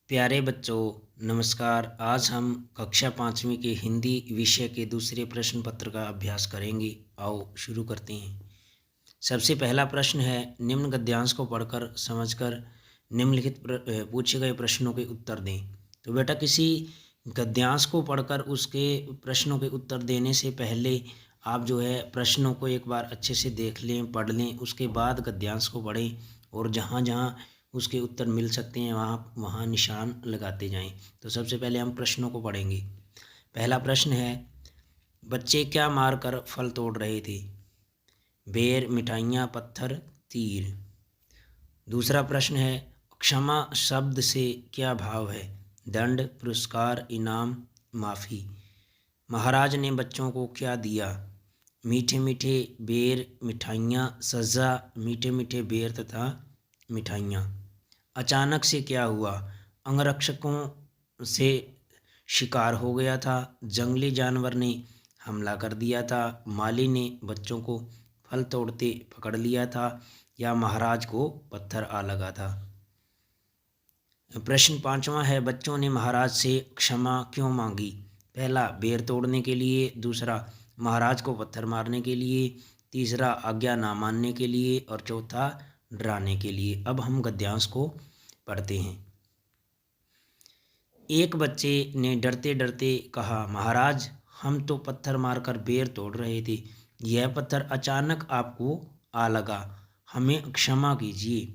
प्यारे बच्चों, नमस्कार। आज हम कक्षा 5वीं के हिंदी विषय के दूसरे प्रश्न पत्र का अभ्यास करेंगे। आओ शुरू करते हैं। सबसे पहला प्रश्न है, निम्न गद्यांश को पढ़कर समझकर निम्नलिखित पूछे गए प्रश्नों के उत्तर दें। तो बेटा, किसी गद्यांश को पढ़कर उसके प्रश्नों के उत्तर देने से पहले आप जो है प्रश्नों को एक बार अच्छे से देख लें, पढ़ लें, उसके बाद गद्यांश को पढ़ें और जहाँ जहाँ उसके उत्तर मिल सकते हैं वहाँ वहाँ निशान लगाते जाएं। तो सबसे पहले हम प्रश्नों को पढ़ेंगे। पहला प्रश्न है, बच्चे क्या मारकर फल तोड़ रहे थे? बेर, मिठाइयाँ, पत्थर, तीर। दूसरा प्रश्न है, क्षमा शब्द से क्या भाव है? दंड, पुरस्कार, इनाम, माफ़ी। महाराज ने बच्चों को क्या दिया? मीठे मीठे बेर, मिठाइयाँ, सज़ा, मीठे मीठे बेर तथा मिठाइयाँ। अचानक से क्या हुआ? अंगरक्षकों से शिकार हो गया था, जंगली जानवर ने हमला कर दिया था, माली ने बच्चों को फल तोड़ते पकड़ लिया था, या महाराज को पत्थर आ लगा था। प्रश्न 5वां है, बच्चों ने महाराज से क्षमा क्यों मांगी? पहला, बेर तोड़ने के लिए। दूसरा, महाराज को पत्थर मारने के लिए। तीसरा, आज्ञा ना मानने के लिए। और चौथा, डराने के लिए। अब हम गद्यांश को पढ़ते हैं। एक बच्चे ने डरते डरते कहा, महाराज, हम तो पत्थर मारकर बेर तोड़ रहे थे, यह पत्थर अचानक आपको आ लगा, हमें क्षमा कीजिए।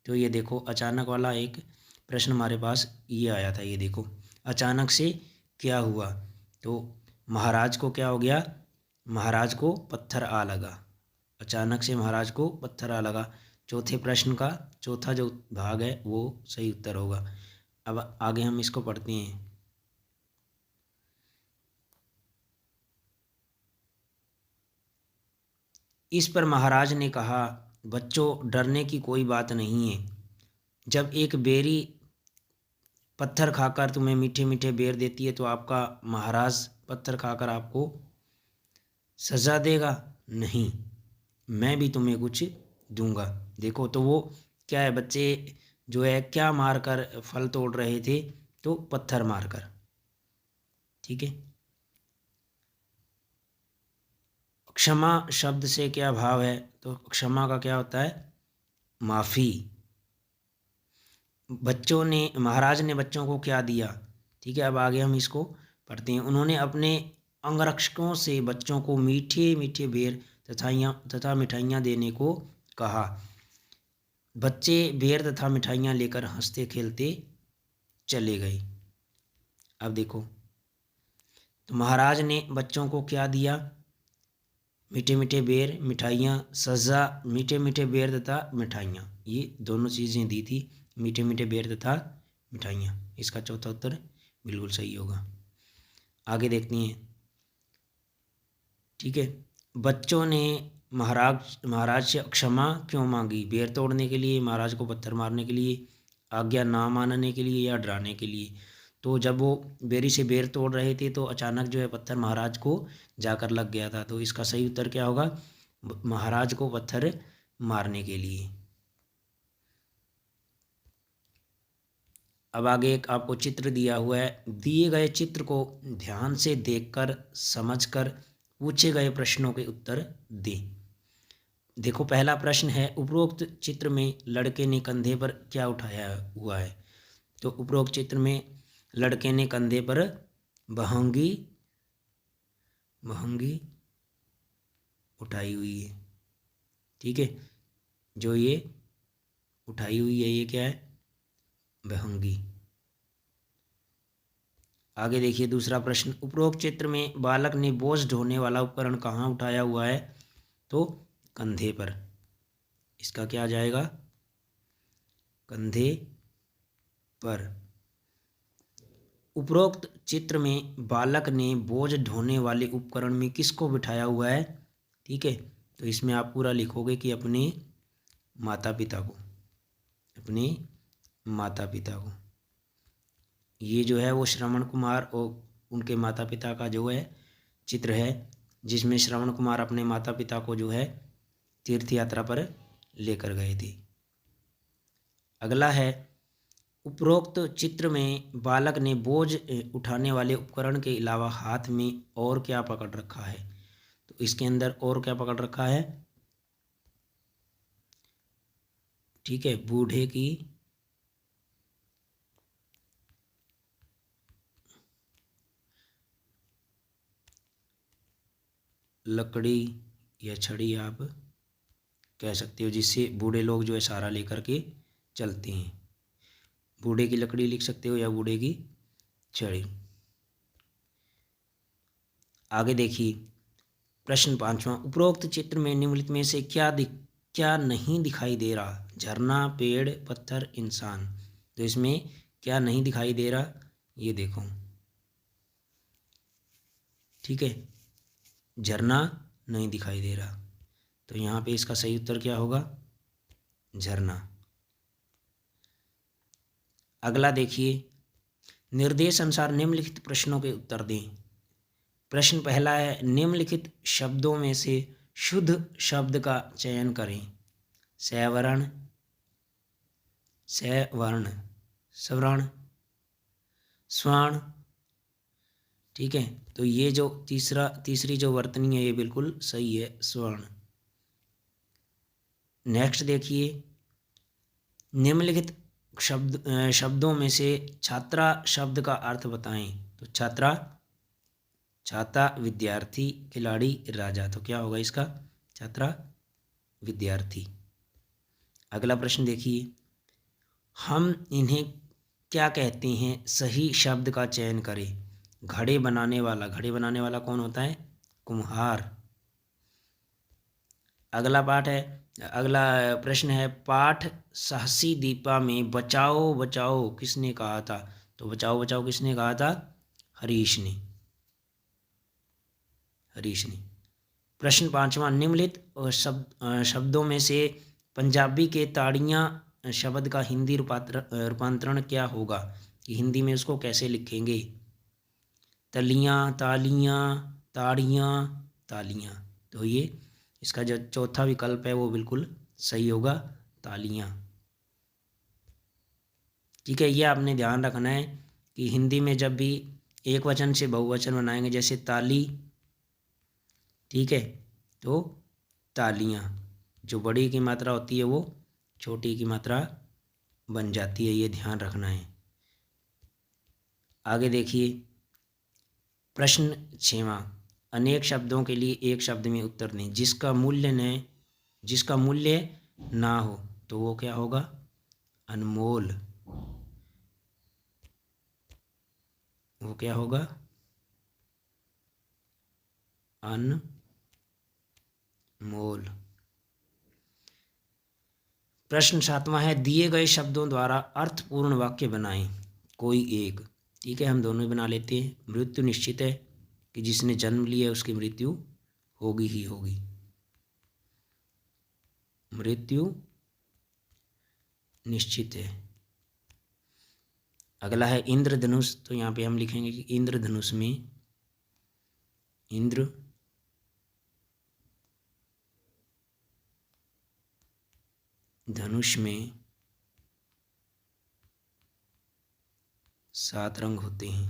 तो ये देखो, अचानक वाला एक प्रश्न हमारे पास ये आया था। ये देखो, अचानक से क्या हुआ? तो महाराज को क्या हो गया? महाराज को पत्थर आ लगा। अचानक से महाराज को पत्थर आ लगा। चौथे प्रश्न का चौथा जो भाग है वो सही उत्तर होगा। अब आगे हम इसको पढ़ते हैं। इस पर महाराज ने कहा, बच्चों, डरने की कोई बात नहीं है। जब एक बेरी पत्थर खाकर तुम्हें मीठे मीठे बेर देती है तो आपका महाराज पत्थर खाकर आपको सजा देगा? नहीं, मैं भी तुम्हें कुछ दूंगा। देखो, तो वो क्या है, बच्चे जो है क्या मारकर फल तोड़ रहे थे? तो पत्थर मारकर। ठीक है। क्षमा शब्द से क्या भाव है? तो क्षमा का क्या होता है? माफ़ी। बच्चों ने महाराज ने बच्चों को क्या दिया? ठीक है, अब आगे हम इसको पढ़ते हैं। उन्होंने अपने अंगरक्षकों से बच्चों को मीठे मीठे बेर तथा मिठाइयाँ देने को कहा। बच्चे बेर तथा मिठाइयाँ लेकर हंसते खेलते चले गए। अब देखो, तो महाराज ने बच्चों को क्या दिया? मीठे मीठे बेर, मिठाइयाँ, सज़ा, मीठे मीठे बेर तथा मिठाइयाँ, ये दोनों चीज़ें दी थी, मीठे मीठे बेर तथा मिठाइयाँ। इसका चौथा उत्तर बिल्कुल सही होगा। आगे देखते हैं। ठीक है, बच्चों ने महाराज से क्षमा क्यों मांगी? बेर तोड़ने के लिए, महाराज को पत्थर मारने के लिए, आज्ञा ना मानने के लिए, या डराने के लिए? तो जब वो बेरी से बेर तोड़ रहे थे तो अचानक जो है पत्थर महाराज को जाकर लग गया था। तो इसका सही उत्तर क्या होगा? महाराज को पत्थर मारने के लिए। अब आगे एक आपको चित्र दिया हुआ है। दिए गए चित्र को ध्यान से देखकर समझकर पूछे गए प्रश्नों के उत्तर दें। देखो, पहला प्रश्न है, उपरोक्त चित्र में लड़के ने कंधे पर क्या उठाया हुआ है? तो उपरोक्त चित्र में लड़के ने कंधे पर बहंगी उठाई हुई है। ठीक है, जो ये उठाई हुई है ये क्या है? बहंगी। आगे देखिए दूसरा प्रश्न, उपरोक्त चित्र में बालक ने बोझ ढोने वाला उपकरण कहाँ उठाया हुआ है? तो कंधे पर। इसका क्या आ जाएगा? कंधे पर। उपरोक्त चित्र में बालक ने बोझ ढोने वाले उपकरण में किसको बिठाया हुआ है? ठीक है, तो इसमें आप पूरा लिखोगे कि अपने माता पिता को, अपने माता पिता को। ये जो है वो श्रवण कुमार और उनके माता पिता का जो है चित्र है, जिसमें श्रवण कुमार अपने माता पिता को जो है तीर्थ यात्रा पर लेकर गए थे। अगला है, उपरोक्त चित्र में बालक ने बोझ उठाने वाले उपकरण के अलावा हाथ में और क्या पकड़ रखा है? तो इसके अंदर और क्या पकड़ रखा है? ठीक है, बूढ़े की लकड़ी या छड़ी आप कह सकते हो, जिससे बूढ़े लोग जो है सहारा लेकर के चलते हैं। बूढ़े की लकड़ी लिख सकते हो या बूढ़े की छड़ी। आगे देखिए प्रश्न 5वां, उपरोक्त चित्र में निम्नलिखित में से क्या नहीं दिखाई दे रहा? झरना, पेड़, पत्थर, इंसान। तो इसमें क्या नहीं दिखाई दे रहा? ये देखो, ठीक है, झरना नहीं दिखाई दे रहा, तो यहाँ पे इसका सही उत्तर क्या होगा? झरना। अगला देखिए, निर्देश अनुसार निम्नलिखित प्रश्नों के उत्तर दें। प्रश्न पहला है, निम्नलिखित शब्दों में से शुद्ध शब्द का चयन करें। सवर्ण, सवर्ण, स्वर्ण, स्वर्ण। ठीक है, तो ये जो तीसरी जो वर्तनी है ये बिल्कुल सही है, स्वर्ण। नेक्स्ट देखिए, निम्नलिखित शब्दों में से छात्रा शब्द का अर्थ बताएं। तो छात्रा, छाता, विद्यार्थी, खिलाड़ी, राजा। तो क्या होगा इसका? छात्रा, विद्यार्थी। अगला प्रश्न देखिए, हम इन्हें क्या कहते हैं? सही शब्द का चयन करें। घड़े बनाने वाला, घड़े बनाने वाला कौन होता है? कुम्हार। अगला प्रश्न है, पाठ साहसी दीपा में बचाओ बचाओ किसने कहा था? तो बचाओ बचाओ किसने कहा था? हरीश ने, हरीश ने। प्रश्न 5वां, निम्नलिखित शब्दों में से पंजाबी के ताड़ियाँ शब्द का हिंदी रूपांतरण क्या होगा? कि हिंदी में उसको कैसे लिखेंगे? तलियाँ, तालियाँ, ताड़ियाँ, तालियाँ। तो ये इसका जो चौथा विकल्प है वो बिल्कुल सही होगा, तालियाँ। ठीक है, ये आपने ध्यान रखना है कि हिंदी में जब भी एक वचन से बहुवचन बनाएंगे, जैसे ताली, ठीक है, तो तालियाँ, जो बड़ी की मात्रा होती है वो छोटी की मात्रा बन जाती है, ये ध्यान रखना है। आगे देखिए प्रश्न 6वां, अनेक शब्दों के लिए एक शब्द में उत्तर दें। जिसका मूल्य ना हो तो वो क्या होगा? अनमोल। वो क्या होगा? अनमोल। प्रश्न 7वां है, दिए गए शब्दों द्वारा अर्थपूर्ण वाक्य बनाएं कोई एक। ठीक है, हम दोनों ही बना लेते हैं। मृत्यु निश्चित है कि जिसने जन्म लिया उसकी मृत्यु होगी ही होगी। मृत्यु निश्चित है। अगला है इंद्रधनुष। तो यहाँ पे हम लिखेंगे कि इंद्रधनुष में, इंद्र धनुष में 7 रंग होते हैं।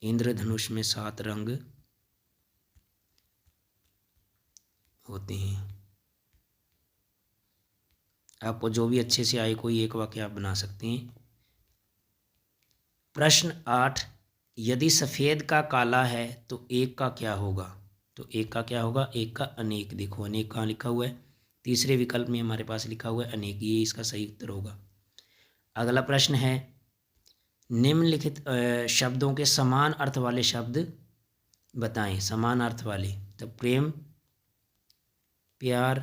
इंद्रधनुष में 7 रंग होते हैं। आपको जो भी अच्छे से आए कोई एक वाक्य आप बना सकते हैं। प्रश्न 8, यदि सफ़ेद का काला है तो एक का क्या होगा? तो एक का क्या होगा? एक का अनेक। देखो अनेक कहाँ लिखा हुआ है? तीसरे विकल्प में हमारे पास लिखा हुआ है अनेक, ये इसका सही उत्तर होगा। अगला प्रश्न है, निम्नलिखित शब्दों के समान अर्थ वाले शब्द बताएं। समान अर्थ वाले, तो प्रेम, प्यार,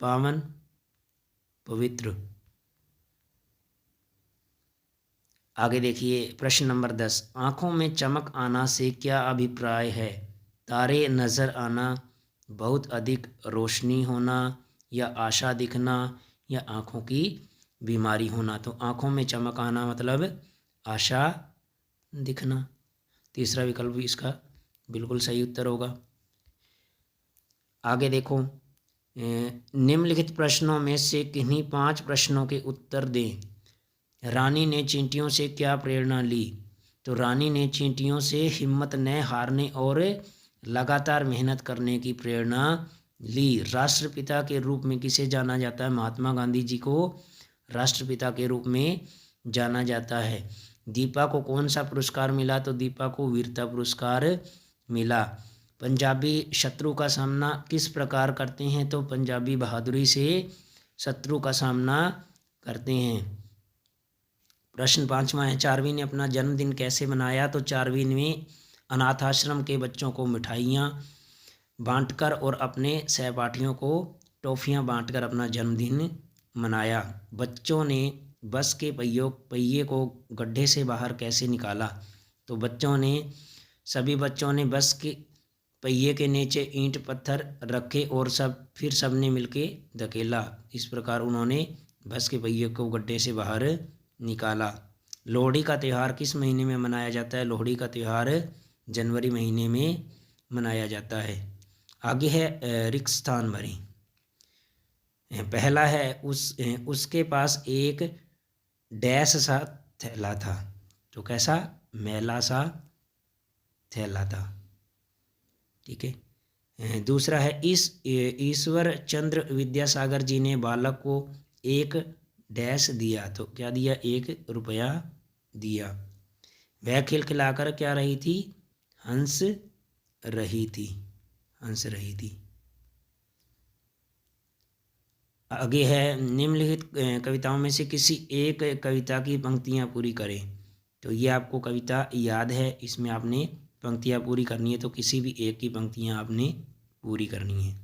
पावन, पवित्र। आगे देखिए प्रश्न नंबर 10, आँखों में चमक आना से क्या अभिप्राय है? तारे नज़र आना, बहुत अधिक रोशनी होना, या आशा दिखना, या आँखों की बीमारी होना। तो आँखों में चमक आना मतलब आशा दिखना। तीसरा विकल्प भी इसका बिल्कुल सही उत्तर होगा। आगे देखो निम्नलिखित प्रश्नों में से किन्हीं 5 प्रश्नों के उत्तर दें। रानी ने चींटियों से क्या प्रेरणा ली? तो रानी ने चींटियों से हिम्मत न हारने और लगातार मेहनत करने की प्रेरणा ली। राष्ट्रपिता के रूप में किसे जाना जाता है? महात्मा गांधी जी को राष्ट्रपिता के रूप में जाना जाता है। दीपा को कौन सा पुरस्कार मिला? तो दीपा को वीरता पुरस्कार मिला। पंजाबी शत्रु का सामना किस प्रकार करते हैं? तो पंजाबी बहादुरी से शत्रु का सामना करते हैं। प्रश्न 5वां है, चारविन ने अपना जन्मदिन कैसे मनाया? तो चारविन में अनाथ आश्रम के बच्चों को मिठाइयाँ बांटकर और अपने सहपाठियों को टॉफ़ियाँ बांटकर अपना जन्मदिन मनाया। बच्चों ने बस के पहिए को गड्ढे से बाहर कैसे निकाला? तो सभी बच्चों ने बस के पहिए के नीचे ईंट पत्थर रखे और फिर सबने मिलके धकेला। इस प्रकार उन्होंने बस के पहिए को गड्ढे से बाहर निकाला। लोहड़ी का त्यौहार किस महीने में मनाया जाता है? लोहड़ी का त्यौहार जनवरी महीने में मनाया जाता है। आगे है रिक्त स्थान भरें। पहला है उसके पास एक डैश सा थैला था। तो कैसा? मैला सा थैला था। ठीक है। दूसरा है ईश्वर चंद्र विद्यासागर जी ने बालक को एक डैश दिया। तो क्या दिया? 1 रुपया दिया। वह खिलखिलाकर क्या रही थी? हंस रही थी। आगे है निम्नलिखित कविताओं में से किसी एक कविता की पंक्तियाँ पूरी करें। तो ये आपको कविता याद है, इसमें आपने पंक्तियाँ पूरी करनी है, तो किसी भी एक की पंक्तियाँ आपने पूरी करनी है।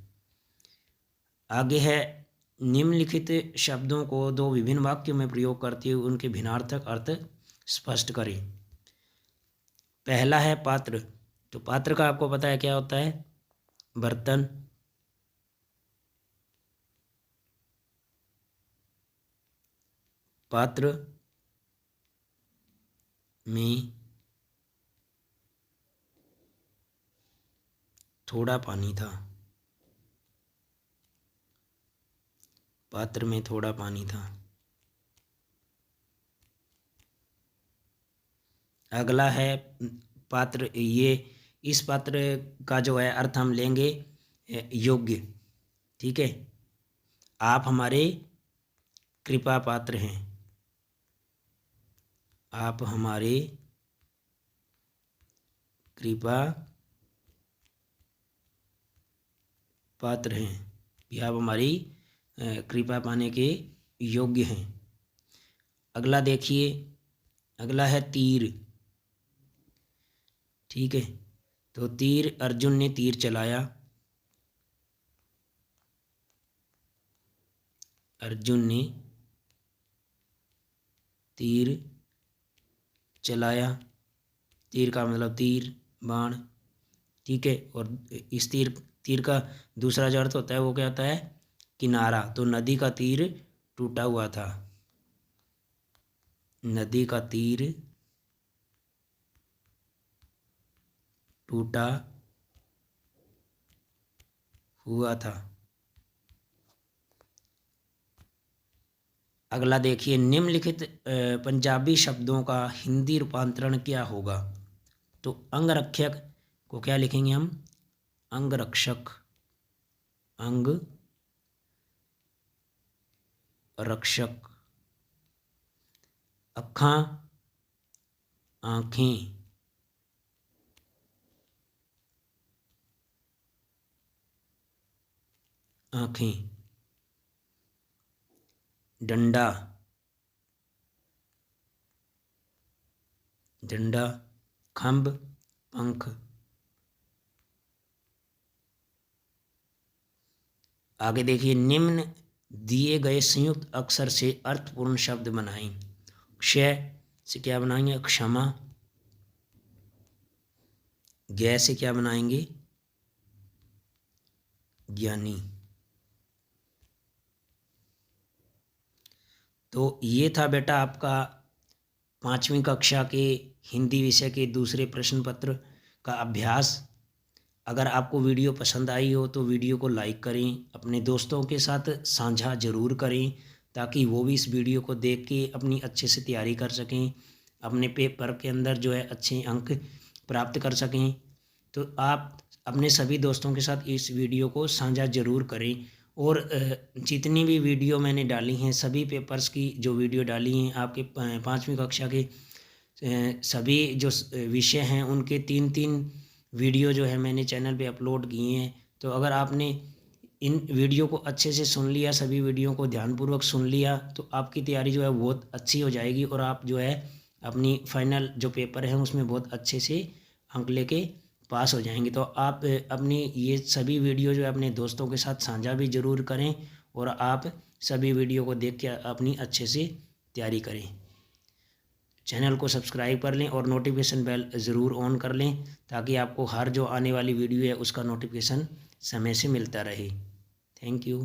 आगे है निम्नलिखित शब्दों को 2 विभिन्न वाक्यों में प्रयोग करते हुए उनके भिन्नार्थक अर्थ स्पष्ट करें। पहला है पात्र। तो पात्र का आपको पता है क्या होता है? बर्तन। पात्र में थोड़ा पानी था। पात्र में थोड़ा पानी था। अगला है पात्र। इस पात्र का जो है अर्थ हम लेंगे योग्य। ठीक है। आप हमारे कृपा पात्र हैं। आप हमारे कृपा पात्र हैं, या आप हमारी कृपा पाने के योग्य हैं। अगला देखिए, अगला है तीर। ठीक है। तो तीर, अर्जुन ने तीर चलाया। अर्जुन ने तीर चलाया। तीर का मतलब तीर, बाण। ठीक है। और इस तीर का दूसरा जो अर्थ होता है वो क्या होता है? किनारा। तो नदी का तीर टूटा हुआ था। नदी का तीर टूटा हुआ था। अगला देखिए, निम्नलिखित पंजाबी शब्दों का हिंदी रूपांतरण क्या होगा? तो अंगरक्षक को क्या लिखेंगे हम? अंगरक्षक। अंग रक्षक। अखां, आँखें। आँखें। डंडा। डंडा। खंभ, पंख। आगे देखिए, निम्न दिए गए संयुक्त अक्षर से अर्थपूर्ण शब्द बनाएं। क्षय से क्या बनाएंगे? क्षमा। ज्ञ से क्या बनाएंगे? ज्ञानी। तो ये था बेटा आपका 5वीं कक्षा के हिंदी विषय के दूसरे प्रश्न पत्र का अभ्यास। अगर आपको वीडियो पसंद आई हो तो वीडियो को लाइक करें, अपने दोस्तों के साथ साझा ज़रूर करें ताकि वो भी इस वीडियो को देख के अपनी अच्छे से तैयारी कर सकें, अपने पेपर के अंदर जो है अच्छे अंक प्राप्त कर सकें। तो आप अपने सभी दोस्तों के साथ इस वीडियो को साझा ज़रूर करें। और जितनी भी वीडियो मैंने डाली हैं, सभी पेपर्स की जो वीडियो डाली हैं आपके 5वीं कक्षा के सभी जो विषय हैं उनके 3-3 वीडियो जो है मैंने चैनल पे अपलोड किए हैं। तो अगर आपने इन वीडियो को अच्छे से सुन लिया, सभी वीडियो को ध्यानपूर्वक सुन लिया, तो आपकी तैयारी जो है बहुत अच्छी हो जाएगी और आप जो है अपनी फाइनल जो पेपर है उसमें बहुत अच्छे से अंक लेके पास हो जाएंगे। तो आप अपनी ये सभी वीडियो जो है अपने दोस्तों के साथ साझा भी ज़रूर करें और आप सभी वीडियो को देख के अपनी अच्छे से तैयारी करें। चैनल को सब्सक्राइब कर लें और नोटिफिकेशन बेल ज़रूर ऑन कर लें ताकि आपको हर जो आने वाली वीडियो है उसका नोटिफिकेशन समय से मिलता रहे। Thank you.